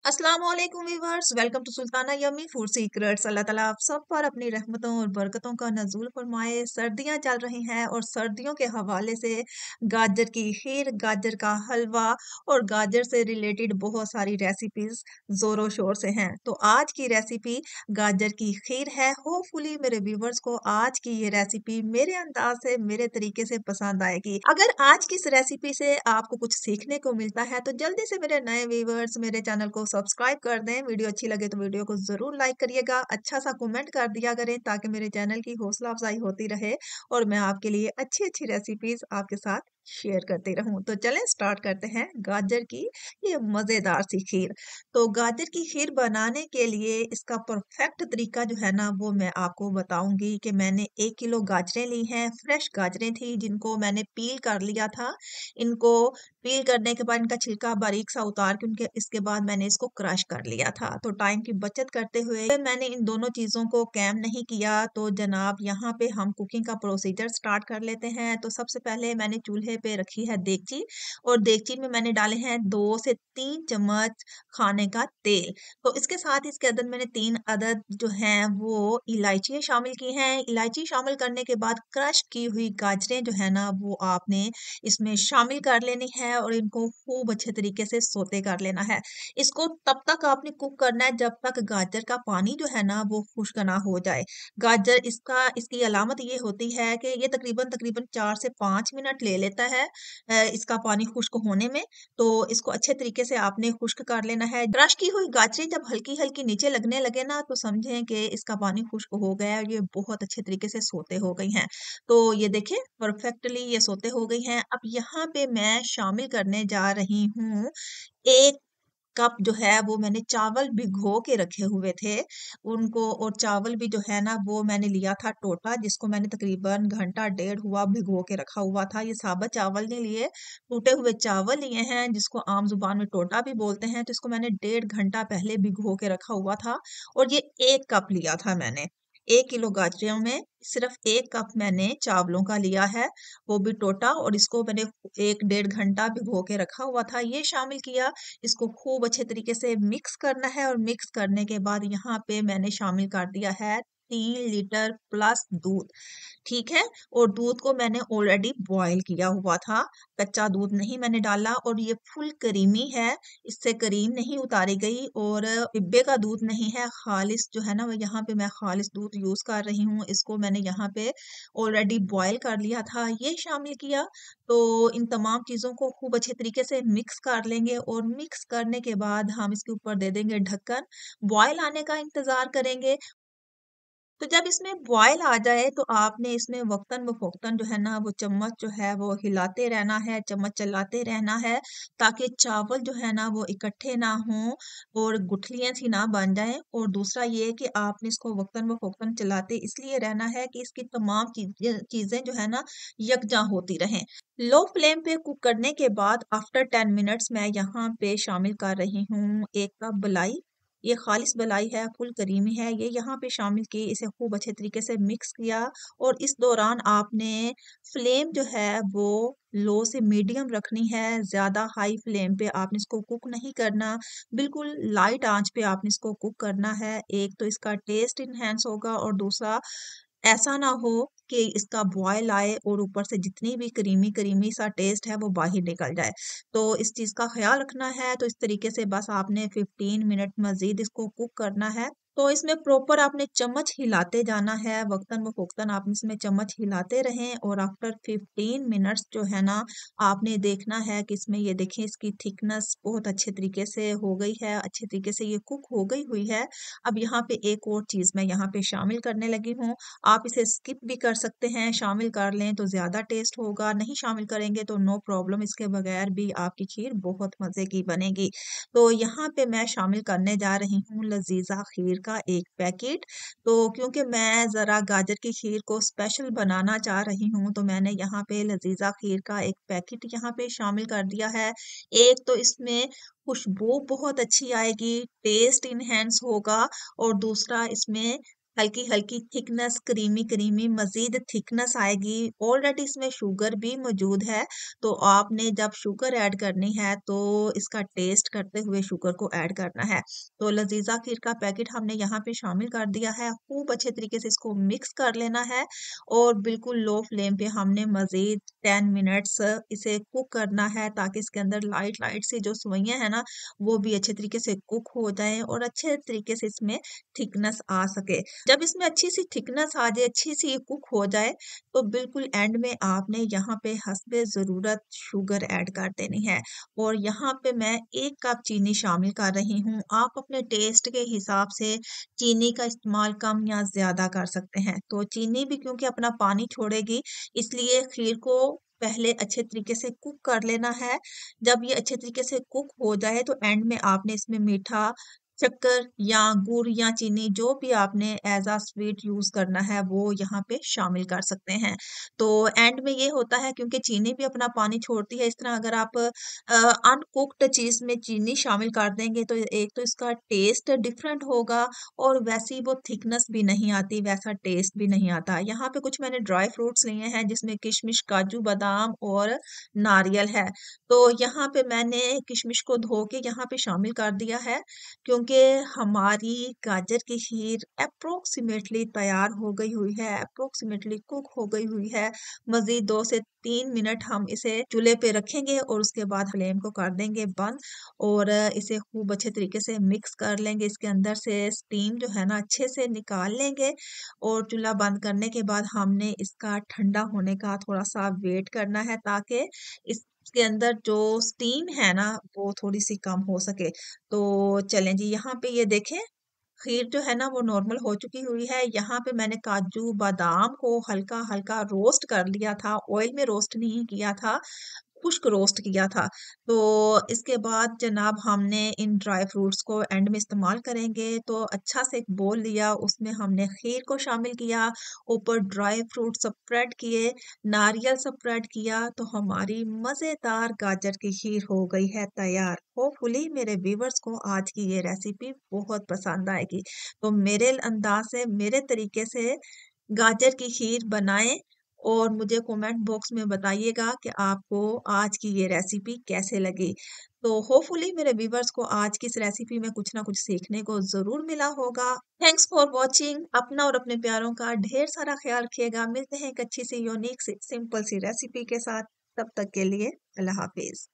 अस्सलाम वालेकुम viewers, welcome to Sultana yummy food secrets. Allah ताला आप सब पर अपनी रहमतों और बरकतों का नज़ूल फरमाए। सर्दियां चल रही हैं और सर्दियों के हवाले से गाजर की खीर, गाजर का हलवा और गाजर से रिलेटेड बहुत सारी रेसिपीज जोरों शोर से हैं। तो आज की रेसिपी गाजर की खीर है। होपफुली मेरे व्यूअर्स को आज की ये रेसिपी मेरे अंदाज से, मेरे तरीके से पसंद आएगी। अगर आज की इस रेसिपी से आपको कुछ सीखने को मिलता है तो जल्दी से मेरे नए व्यूअर्स मेरे चैनल को सब्सक्राइब कर दें। वीडियो अच्छी लगे तो वीडियो को जरूर लाइक करिएगा, अच्छा सा कमेंट कर दिया करें ताकि मेरे चैनल की हौसला अफजाई होती रहे और मैं आपके लिए अच्छी अच्छी रेसिपीज आपके साथ शेयर करती रहूं। तो चलें स्टार्ट करते हैं गाजर की ये मजेदार सी खीर। तो गाजर की खीर बनाने के लिए इसका परफेक्ट तरीका जो है ना वो मैं आपको बताऊंगी कि मैंने 1 किलो गाजरें ली हैं। फ्रेश गाजरें थी जिनको मैंने पील कर लिया था। इनको पील करने के बाद इनका छिलका बारीक सा उतार के उनके इसके बाद मैंने इसको क्रश कर लिया था। तो टाइम की बचत करते हुए मैंने इन दोनों चीजों को कैम नहीं किया। तो जनाब यहाँ पे हम कुकिंग का प्रोसीजर स्टार्ट कर लेते हैं। तो सबसे पहले मैंने चूल्हे पे रखी है देगची और देगची में मैंने डाले हैं 2 से 3 चम्मच खाने का तेल। तो इसके साथ ही इसके अंदर मैंने 3 अदद जो हैं वो इलायचियां शामिल की हैं। इलायची शामिल करने के बाद क्रश की हुई गाजरें जो है ना वो आपने इसमें शामिल कर लेनी है और इनको खूब अच्छे तरीके से सोते कर लेना है। इसको तब तक आपने कुक करना है जब तक गाजर का पानी जो है ना वो खुश्क ना हो जाए। गाजर इसकी अलामत ये होती है कि ये तकरीबन तकरीबन 4 से 5 मिनट ले लेता है इसका पानी खुश्क होने में। तो इसको अच्छे तरीके से आपने खुश्क कर लेना है। क्रश की हुई गाजरें जब हल्की हल्की नीचे लगने लगे ना तो समझें कि इसका पानी खुश्क हो गया है और ये बहुत अच्छे तरीके से सोते हो गई हैं। तो ये देखें परफेक्टली ये सोते हो गई हैं। अब यहाँ पे मैं शामिल करने जा रही हूँ 1 कप जो है वो मैंने चावल भिगो के रखे हुए थे उनको। और चावल भी जो है ना वो मैंने लिया था टोटा जिसको मैंने तकरीबन घंटा डेढ़ हुआ भिगो के रखा हुआ था। ये साबुत चावल नहीं लिए, टूटे हुए चावल लिए हैं जिसको आम जुबान में टोटा भी बोलते हैं। तो इसको मैंने 1.5 घंटा पहले भिगो के रखा हुआ था और ये 1 कप लिया था मैंने। 1 किलो गाजरों में सिर्फ 1 कप मैंने चावलों का लिया है, वो भी टोटा। और इसको मैंने 1 डेढ़ घंटा भिगो के रखा हुआ था, ये शामिल किया। इसको खूब अच्छे तरीके से मिक्स करना है और मिक्स करने के बाद यहाँ पे मैंने शामिल कर दिया है 3 लीटर प्लस दूध। ठीक है। और दूध को मैंने ऑलरेडी बॉईल किया हुआ था, कच्चा दूध नहीं मैंने डाला। और ये फुल क्रीमी है, इससे क्रीम नहीं उतारी गई और डिब्बे का दूध नहीं है, खालिस जो है ना यहाँ पे मैं खालिस दूध यूज कर रही हूँ। इसको मैंने यहाँ पे ऑलरेडी बॉईल कर लिया था, ये शामिल किया। तो इन तमाम चीजों को खूब अच्छे तरीके से मिक्स कर लेंगे और मिक्स करने के बाद हम इसके ऊपर दे देंगे ढक्कन। बॉयल आने का इंतजार करेंगे। तो जब इसमें बॉयल आ जाए तो आपने इसमें वक्तन व फोक्तन जो है ना वो चम्मच जो है वो हिलाते रहना है, चम्मच चलाते रहना है ताकि चावल जो है ना वो इकट्ठे ना हों और गुठलियां सी ना बन जाएं। और दूसरा ये कि आपने इसको वक्तन व फोक्तन चलाते इसलिए रहना है कि इसकी तमाम चीजें जो है ना यकजा होती रहें। लो फ्लेम पे कुक करने के बाद आफ्टर 10 मिनट्स मैं यहाँ पे शामिल कर रही हूँ 1 कप मलाई। ये खालिस मलाई है, फुल करीमी है, ये यहाँ पे शामिल की। इसे खूब अच्छे तरीके से मिक्स किया और इस दौरान आपने फ्लेम जो है वो लो से मीडियम रखनी है। ज्यादा हाई फ्लेम पे आपने इसको कुक नहीं करना, बिल्कुल लाइट आंच पे आपने इसको कुक करना है। एक तो इसका टेस्ट इनहेंस होगा और दूसरा ऐसा ना हो कि इसका बॉयल आए और ऊपर से जितनी भी क्रीमी क्रीमी सा टेस्ट है वो बाहर निकल जाए। तो इस चीज का ख्याल रखना है। तो इस तरीके से बस आपने 15 मिनट मजीद इसको कुक करना है। तो इसमें प्रॉपर आपने चम्मच हिलाते जाना है, वक्तन व फोक्तन आपने इसमें चम्मच हिलाते रहें। और आफ्टर 15 मिनट्स जो है ना आपने देखना है कि इसमें ये देखें इसकी थिकनेस बहुत अच्छे तरीके से हो गई है, अच्छे तरीके से ये कुक हो गई हुई है। अब यहाँ पे एक और चीज मैं यहाँ पे शामिल करने लगी हूँ। आप इसे स्किप भी कर सकते हैं, शामिल कर लें तो ज्यादा टेस्ट होगा, नहीं शामिल करेंगे तो नो प्रॉब्लम, इसके बगैर भी आपकी खीर बहुत मजे की बनेगी। तो यहाँ पे मैं शामिल करने जा रही हूँ लजीजा खीर का 1 पैकेट। तो क्योंकि मैं जरा गाजर की खीर को स्पेशल बनाना चाह रही हूँ तो मैंने यहाँ पे लजीजा खीर का 1 पैकेट यहाँ पे शामिल कर दिया है। एक तो इसमें खुशबू बहुत अच्छी आएगी, टेस्ट इनहेंस होगा और दूसरा इसमें हल्की हल्की थिकनेस, क्रीमी क्रीमी मजीद थिकनेस आएगी। ऑलरेडी इसमें शुगर भी मौजूद है, तो आपने जब शुगर ऐड करनी है तो इसका टेस्ट करते हुए शुगर को ऐड करना है। तो लजीजा खीर का पैकेट हमने यहाँ पे शामिल कर दिया है। खूब अच्छे तरीके से इसको मिक्स कर लेना है और बिल्कुल लो फ्लेम पे हमने मजीद 10 मिनट्स इसे कुक करना है, ताकि इसके अंदर लाइट लाइट सी जो सुइयां है ना वो भी अच्छे तरीके से कुक हो जाए और अच्छे तरीके से इसमें थिकनेस आ सके। जब इसमें अच्छी सी थिकनेस आ जाए, अच्छी सी ये कुक हो जाए, तो बिल्कुल एंड में आपने यहाँ पे हस्बे ज़रूरत शुगर ऐड कर देनी है। और यहाँ पे मैं 1 कप चीनी शामिल कर रही हूँ। आप अपने टेस्ट के हिसाब से चीनी का इस्तेमाल कम या ज़्यादा कर सकते हैं। तो चीनी भी क्योंकि अपना पानी छोड़ेगी, इसलिए खीर को पहले अच्छे तरीके से कुक कर लेना है। जब ये अच्छे तरीके से कुक हो जाए, तो एंड में आपने इसमें मीठा शक्कर या गुड़ या चीनी जो भी आपने एज अ स्वीट यूज करना है वो यहाँ पे शामिल कर सकते हैं। तो एंड में ये होता है, क्योंकि चीनी भी अपना पानी छोड़ती है, इस तरह अगर आप अनकुक्ड चीज में चीनी शामिल कर देंगे तो एक तो इसका टेस्ट डिफरेंट होगा और वैसी वो थिकनेस भी नहीं आती, वैसा टेस्ट भी नहीं आता। यहाँ पे कुछ मैंने ड्राई फ्रूट्स लिए हैं, जिसमें किशमिश, काजू बादाम और नारियल है। तो यहाँ पे मैंने किशमिश को धो के यहाँ पे शामिल कर दिया है, क्योंकि हमारी गाजर की खीर अप्रोक्सीमेटली तैयार हो गई हुई है, अप्रोक्सीमेटली कुक हो गई हुई है। मजीद 2 से 3 मिनट हम इसे चूल्हे पे रखेंगे और उसके बाद फ्लेम को कर देंगे बंद और इसे खूब अच्छे तरीके से मिक्स कर लेंगे। इसके अंदर से स्टीम जो है ना अच्छे से निकाल लेंगे और चूल्हा बंद करने के बाद हमने इसका ठंडा होने का थोड़ा सा वेट करना है, ताकि इसके अंदर जो स्टीम है ना वो थोड़ी सी कम हो सके। तो चलें जी, यहाँ पे ये देखें, खीर जो है ना वो नॉर्मल हो चुकी हुई है। यहाँ पे मैंने काजू बादाम को हल्का हल्का रोस्ट कर लिया था, ऑयल में रोस्ट नहीं किया था, खुश्क रोस्ट किया था। तो इसके बाद जनाब हमने इन ड्राई फ्रूट्स को एंड में इस्तेमाल करेंगे। तो अच्छा से एक बोल लिया, उसमें हमने खीर को शामिल किया, ऊपर ड्राई फ्रूट स्प्रेड किए, नारियल स्प्रेड किया, तो हमारी मज़ेदार गाजर की खीर हो गई है तैयार। होपफुली मेरे व्यूवर्स को आज की ये रेसिपी बहुत पसंद आएगी। तो मेरे अंदाज से, मेरे तरीके से गाजर की खीर बनाएं और मुझे कमेंट बॉक्स में बताइएगा कि आपको आज की ये रेसिपी कैसे लगी। तो होपफुली मेरे व्यूवर्स को आज की इस रेसिपी में कुछ ना कुछ सीखने को जरूर मिला होगा। Thanks for watching. अपना और अपने प्यारों का ढेर सारा ख्याल रखिएगा। मिलते हैं एक अच्छी सी यूनिक सी सिंपल सी रेसिपी के साथ। तब तक के लिए अल्लाह हाफिज।